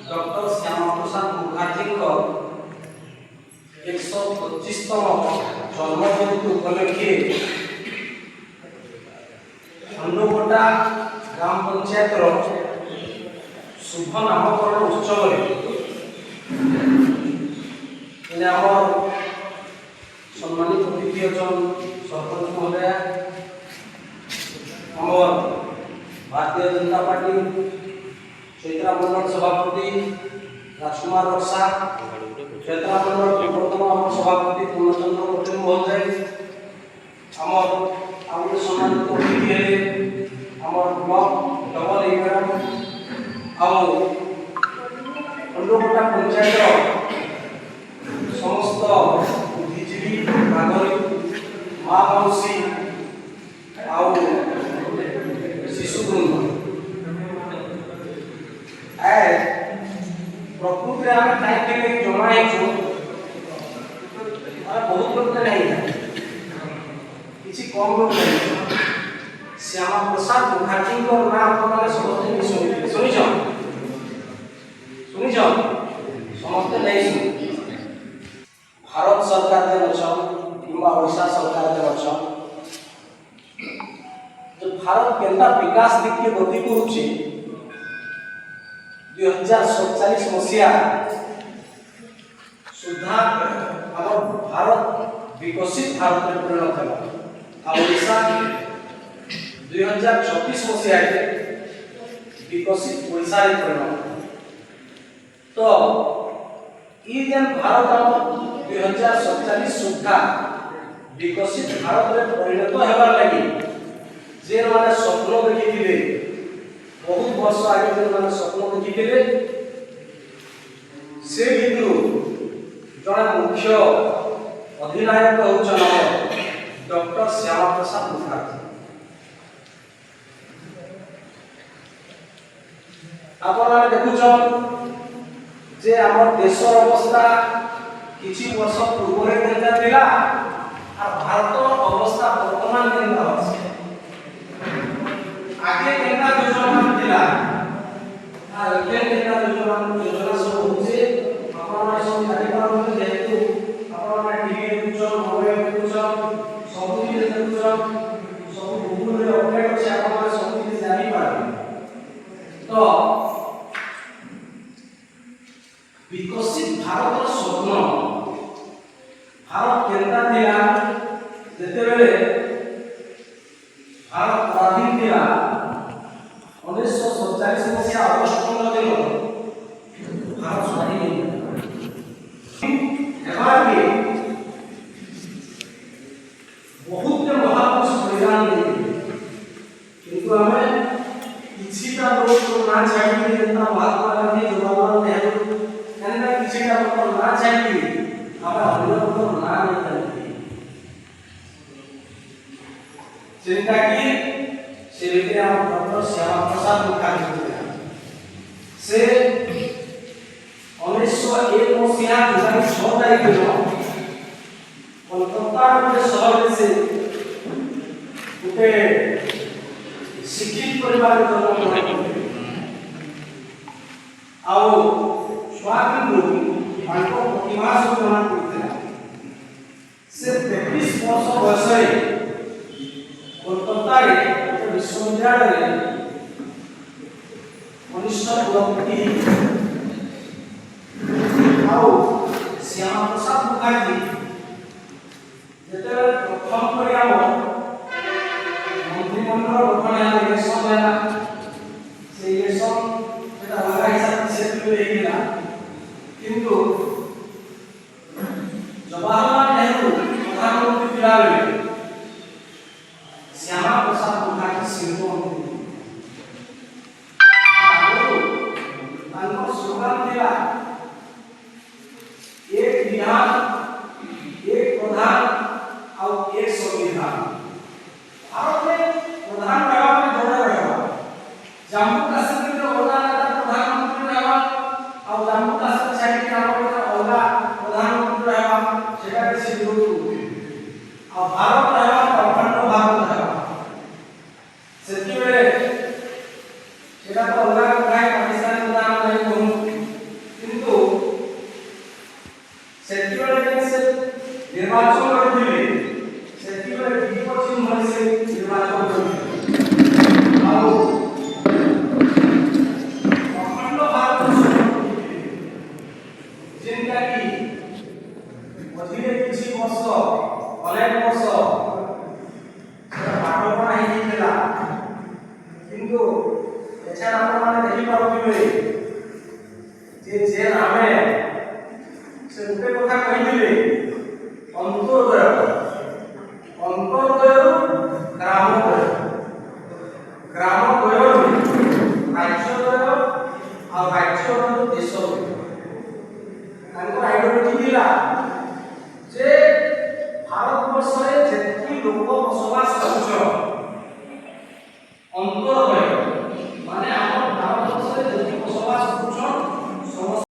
doctor Shyama Prasad Mukherjee 125तम जन्म जयंती उपलक्षे अन्नकोटा ग्राम पंचायत शुभ नामकरण उत्सव सम्मानित अतिथि अच्छा सरपंच महोदय भारतीय जनता पार्टी चैत्रा मंडल सभापति राजकुमार रक्षा चैत्रा मंडल प्रवर्तन सभापति पूर्णचंद्र पटेल महोदय आम सम्मानित अतिथि ब्लॉक डबल मैडम अन्नकोटा पंचायत समस्त बुद्धिजीवी नागरिक माँ मौसी शिशुवृंद प्रकृति आम टाइम जमा बहुत लोग नहीं किसी कम लोग नहीं श्यामा प्रसाद मुखर्जी ना आपने समस्ते शुणी समस्ते नहीं शुणी भारत सरकार दे अच्छा किंबा ओडिशा सरकार दे अच्छा जो भारत केंद्र विकास दिखे गति करुच्ची 2047 मसीहा सुधा आम भारत विकसित भारत में परिणत है ओडिशा 2036 मसीहा विकसित ओडिशा में परिणत तो ये भारत आम 2047 सुधा विकसित भारत में परिणत होबार लगी जे माने स्वप्न देखी बहुत वर्ष आगे जो मैंने स्वप्न देखी से भितर जड़े मुख्य अधिनायक होचन डॉक्टर श्यामा प्रसाद मुखर्जी आपने देखुन जे आम देशर अवस्था किसी वर्ष पूर्व भारत अवस्था वर्तमान आगे केना योजना थिला आ लक्ष्य केंद्र योजना सब होचे आपण सब जानि पारबो जेतु आपण टीवी देखुछ मोबाइल देखुछ सब चीज देखुछ सब गूगल रे अपडेट अछि आपण सब चीज जानि पारबो तो विकसित भारत स्वप्न भारत केंद्र थिला जेते बेले भारत स्वाधीन थिला 1947 मसीहा अगस्त 15 दिन भारत स्वाधीन हेबार के बहुत महापुरुष बलिदान देले किंतु हमें किछिटा लोग को ना छाड़ी जेतना महात्मा गांधी जवाहरलाल नेहरू एना किछिटा लोग को ना छाड़ी हमें अन्य को ना नहीं करते चिंता की से लेके हम डॉक्टर श्यामा प्रसाद मुखर्जी से 1901 मसीहा जुलाई 6 तारिख दिन कोलकाता के शहर से गोटे शिक्षित परिवार जन्म ग्रहण आओ स्वाधीन लोग आंको प्रतिभा से जन्म करते से 33 वर्ष बयस कोलकाता रे विश्वविद्यालय कनिष्ठ कुलपति आओ श्यामा प्रसाद मुखर्जी जेते प्रथम करिया मंत्रिमंडल गठन या इलेक्शन है से इलेक्शन सेटा अलग हिसाब से लेकिना किंतु जवाहरलाल नेहरू प्रधानमंत्री थिला बेले श्यामा प्रसाद मुखर्जी शिल्प स्लोगन थिला एक विधान एक प्रधान और एक संविधान भारत में प्रधान रहबा में जोड़ा रहबा जम्मू कश्मीर के अलग प्रधानमंत्री रहबा और जम्मू कश्मीर छाड़ी के अलग प्रधानमंत्री रहबा सेटा किसी विरोध और भारत रहबा अखंड भारत रहबा सेति बेले सेटा तो अलग काय पाकिस्तान उदाहरण नहीं कहूं किंतु सेति बेले से निर्वाचन करथिले सेति बेले विपक्षी मन से निर्वाचन करथिले और अखंड भारत जेनका की मझिले किछि वर्ष अनेक वर्ष पाठ पढ़ा ही थिला किंतु एछा आपण माने देखि पाउथिबे जे नामे से गोटे कथा कहिदिले अंतर्दय ग्रामोदय ग्रामोदय राज्योदय और राज्योदय देशोदय तांको आइडियोलॉजी दिला जे भारत वर्ष रे जेति लोक